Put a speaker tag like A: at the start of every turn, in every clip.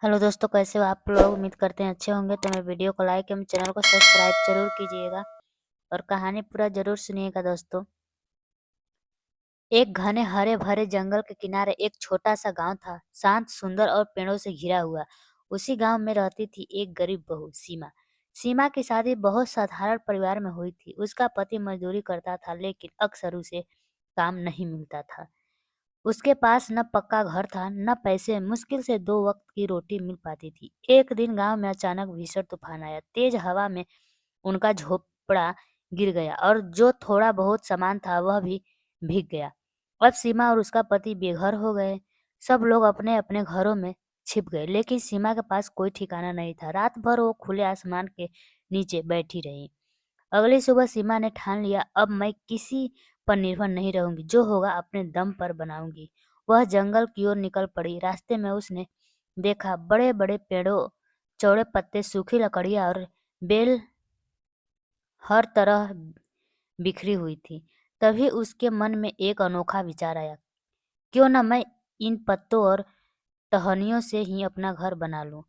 A: Hello दोस्तों, कैसे हो आप लोग? उम्मीद करते हैं अच्छे होंगे। तो मेरे वीडियो को लाइक एवं चैनल को सब्सक्राइब जरूर कीजिएगा और कहानी पूरा जरूर सुनिएगा दोस्तों। एक घने हरे भरे जंगल के किनारे एक छोटा सा गांव था, शांत, सुंदर और पेड़ों से घिरा हुआ। उसी गांव में रहती थी एक गरीब बहू, सीमा। सीमा की शादी बहुत साधारण परिवार में हुई थी। उसका पति मजदूरी करता था, लेकिन अक्सर उसे काम नहीं मिलता था। उसके पास न पक्का घर था, न पैसे। मुश्किल से 2 वक्त की रोटी मिल पाती थी। एक दिन गांव में अचानक भीषण तूफान आया। तेज हवा में उनका झोपड़ा गिर गया और जो थोड़ा बहुत सामान था वह भी भीग गया। अब सीमा और उसका पति बेघर हो गए। सब लोग अपने अपने घरों में छिप गए, लेकिन सीमा के पास कोई ठिकाना नहीं था। रात भर वो खुले आसमान के नीचे बैठी रही। अगली सुबह सीमा ने ठान लिया, अब मैं किसी पर निर्भर नहीं रहूंगी, जो होगा अपने दम पर बनाऊंगी। वह जंगल की ओर निकल पड़ी। रास्ते में उसने देखा बड़े बड़े पेड़ों, चौड़े पत्ते, सूखी लकड़ियां और बेल हर तरह बिखरी हुई थी। तभी उसके मन में एक अनोखा विचार आया, क्यों न मैं इन पत्तों और टहनियों से ही अपना घर बना लूं।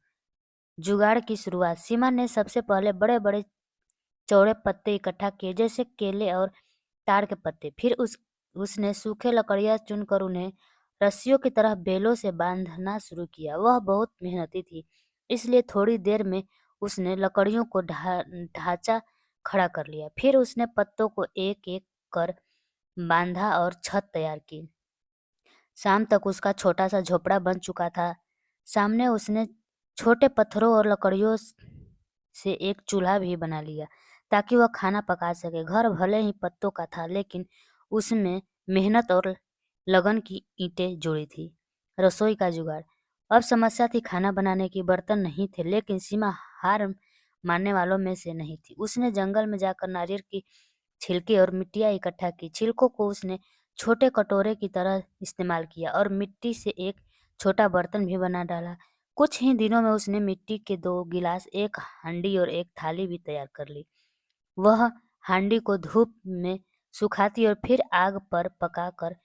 A: जुगाड़ की शुरुआत। सीमा ने सबसे पहले बड़े बड़े चौड़े पत्ते इकट्ठा किए, जैसे केले और ताड़ के पत्ते। फिर उसने सूखे लकड़ियां चुनकर उन्हें रस्सियों की तरह बेलों से बांधना शुरू किया। वह बहुत मेहनती थी, इसलिए थोड़ी देर में उसने लकड़ियों को ढांचा खड़ा कर लिया। फिर उसने पत्तों को एक एक कर बांधा और छत तैयार की। शाम तक उसका छोटा सा झोपड़ा बन चुका था। सामने उसने छोटे पत्थरों और लकड़ियों से एक चूल्हा भी बना लिया, ताकि वह खाना पका सके। घर भले ही पत्तों का था, लेकिन उसमें मेहनत और लगन की ईंटें जुड़ी थी। रसोई का जुगाड़। अब समस्या थी खाना बनाने की। बर्तन नहीं थे, लेकिन सीमा हार मानने वालों में से नहीं थी। उसने जंगल में जाकर नारियल की छिलके और मिट्टियाँ इकट्ठा की। छिलकों को उसने छोटे कटोरे की तरह इस्तेमाल किया और मिट्टी से एक छोटा बर्तन भी बना डाला। कुछ ही दिनों में उसने मिट्टी के 2 गिलास, एक हांडी और एक थाली भी तैयार कर ली। वह हांडी को धूप में सुखाती और फिर आग पर पकाकर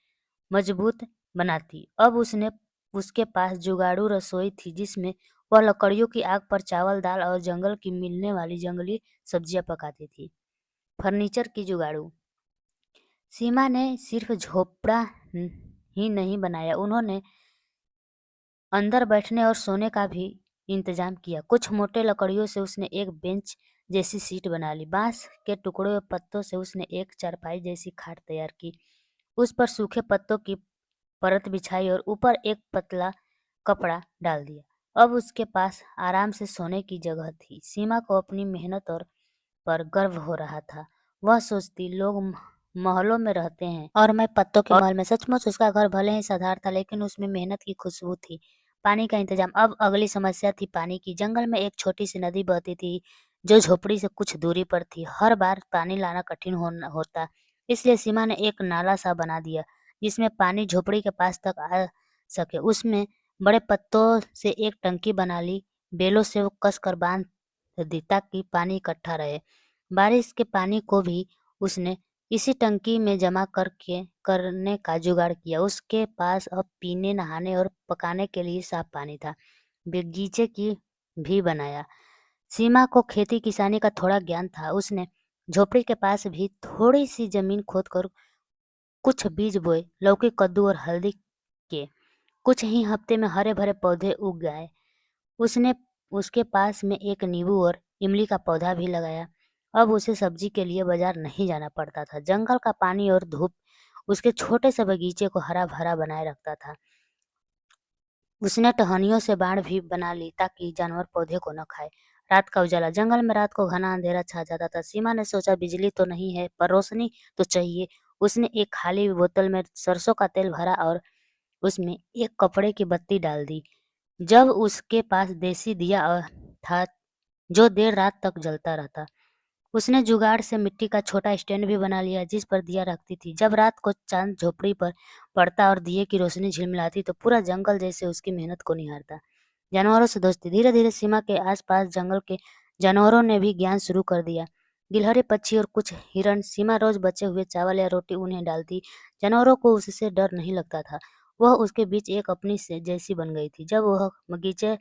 A: मजबूत बनाती। अब उसके पास जुगाड़ू रसोई थी, जिसमें वह लकड़ियों की आग पर चावल, दाल और जंगल की मिलने वाली जंगली सब्जियां पकाती थी। फर्नीचर की जुगाड़ू। सीमा ने सिर्फ झोपड़ा ही नहीं बनाया, उन्होंने अंदर बैठने और सोने का भी इंतजाम किया। कुछ मोटे लकड़ियों से उसने एक बेंच जैसी सीट बना ली। बांस के टुकड़ों और पत्तों से उसने एक चारपाई जैसी खाट तैयार की। उस पर सूखे पत्तों की परत बिछाई और ऊपर एक पतला कपड़ा डाल दिया। अब उसके पास आराम से सोने की जगह थी। सीमा को अपनी मेहनत और पर गर्व हो रहा था। वह सोचती, लोग महलों में रहते हैं और मैं पत्तों के महल में। सचमुच उसका घर भले ही साधारण था, लेकिन उसमें मेहनत की खुशबू थी। पानी का इंतजाम। अब अगली समस्या थी पानी की। जंगल में एक छोटी सी नदी बहती थी, जो झोपड़ी से कुछ दूरी पर थी। हर बार पानी लाना कठिन होता, इसलिए सीमा ने एक नाला सा बना दिया, जिसमें पानी झोपड़ी के पास तक आ सके। उसमें बड़े पत्तों से एक टंकी बना ली। बेलों से वो कस कर बांध दी, ताकि पानी इकट्ठा रहे। बारिश के पानी को भी उसने इसी टंकी में जमा करने का जुगाड़ किया। उसके पास अब पीने, नहाने और पकाने के लिए साफ पानी था। बगीचे की भी बनाया। सीमा को खेती किसानी का थोड़ा ज्ञान था। उसने झोपड़ी के पास भी थोड़ी सी जमीन खोद कर कुछ बीज बोए। लौकी, कद्दू और हल्दी के कुछ ही हफ्ते में हरे भरे पौधे उग गए। उसने उसके पास में एक नींबू और इमली का पौधा भी लगाया। अब उसे सब्जी के लिए बाजार नहीं जाना पड़ता था। जंगल का पानी और धूप उसके छोटे से बगीचे को हरा भरा बनाए रखता था। उसने टहनियों से बाड़ भी बना ली, ताकि जानवर पौधे को न खाए। रात का उजाला। जंगल में रात को घना अंधेरा छा जाता था। सीमा ने सोचा, बिजली तो नहीं है, पर रोशनी तो चाहिए। उसने एक खाली बोतल में सरसों का तेल भरा और उसमें एक कपड़े की बत्ती डाल दी। जब उसके पास देसी दिया था, जो देर रात तक जलता रहता। उसने जुगाड़ से मिट्टी का छोटा स्टैंड भी बना लिया, जिस पर दिया रखती थी। जब रात को चांद झोपड़ी पर पड़ता और दिए की रोशनी झिलमिलाती, तो पूरा जंगल जैसे उसकी मेहनत को निहारता। जानवरों से दोस्ती। धीरे धीरे सीमा के आसपास जंगल के जानवरों ने भी ज्ञान शुरू कर दिया। गिलहरी, पक्षी और कुछ हिरण। सीमा रोज बचे हुए चावल या रोटी उन्हें डालती। जानवरों को उससे डर नहीं लगता था। वह उसके बीच एक अपनी से जैसी बन गई थी। जब वह बगीचे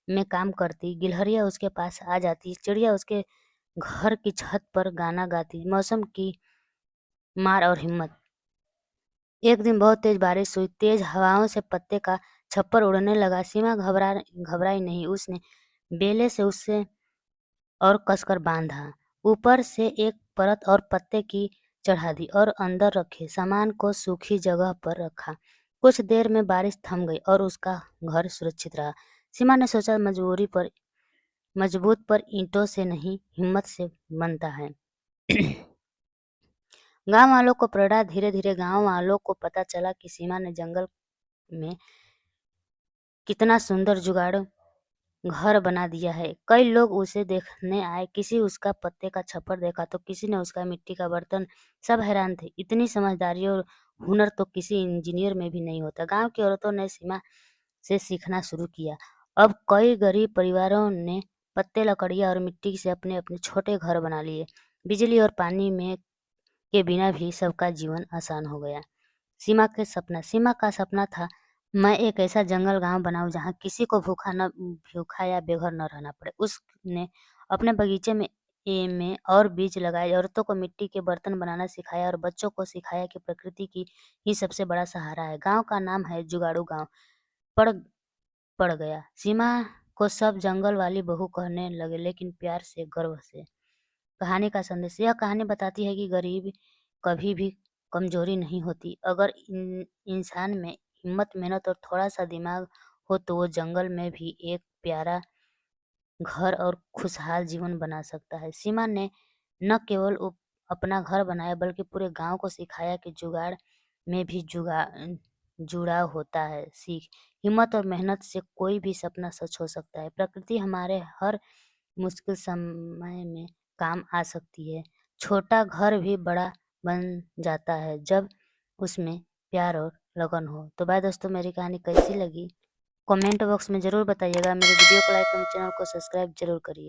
A: में काम करती, गिलहरियाँ उसके पास आ जाती, चिड़िया उसके घर की छत पर गाना गाती। मौसम की मार और हिम्मत। एक दिन बहुत तेज बारिश हुई, तेज हवाओं से पत्ते का छप्पर उड़ने लगा। सीमा घबराई नहीं, उसने बेले से उसे और कसकर बांधा, ऊपर से एक परत और पत्ते की चढ़ा दी और अंदर रखे सामान को सूखी जगह पर रखा। कुछ देर में बारिश थम गई और उसका घर सुरक्षित रहा। सीमा ने सोचा, मजबूत पर ईंटों से नहीं, हिम्मत से बनता है। गांव वालों को प्रेरणा। धीरे धीरे गांव वालों को पता चला कि सीमा ने जंगल में कितना सुंदर जुगाड़ घर बना दिया है। कई लोग उसे देखने आए, किसी उसका पत्ते का छप्पर देखा तो किसी ने उसका मिट्टी का बर्तन। सब हैरान थे, इतनी समझदारी और हुनर तो किसी इंजीनियर में भी नहीं होता। गांव की औरतों ने सीमा से सीखना शुरू किया। अब कई गरीब परिवारों ने पत्ते, लकड़ियां और मिट्टी से अपने अपने छोटे घर बना लिए। बिजली और पानी में के बिना भी सबका जीवन आसान हो गया। सीमा का सपना था, मैं एक ऐसा जंगल गांव बनाऊं जहां किसी को भूखा या बेघर न रहना पड़े। उसने अपने बगीचे में और बीज लगाए, औरतों को मिट्टी के बर्तन बनाना सिखाया और बच्चों को सिखाया कि प्रकृति की ही सबसे बड़ा सहारा है। गांव का नाम है जुगाड़ू गांव। पड़ पड़ गया। सीमा को सब जंगल वाली बहू कहने लगे, लेकिन प्यार से, गर्व से। कहानी का संदेश। यह कहानी बताती है कि गरीबी कभी भी कमजोरी नहीं होती। अगर इंसान में हिम्मत, मेहनत और थोड़ा सा दिमाग हो तो वो जंगल में भी एक प्यारा घर और खुशहाल जीवन बना सकता है। सीमा ने न केवल अपना घर बनाया, बल्कि पूरे गांव को सिखाया कि जुगाड़ में भी जुड़ाव होता है। सीख। हिम्मत और मेहनत से कोई भी सपना सच हो सकता है। प्रकृति हमारे हर मुश्किल समय में काम आ सकती है। छोटा घर भी बड़ा बन जाता है जब उसमें प्यार और लगन हो। तो भाई दोस्तों, मेरी कहानी कैसी लगी कमेंट बॉक्स में ज़रूर बताइएगा। मेरे वीडियो को लाइक और चैनल को सब्सक्राइब जरूर करिए।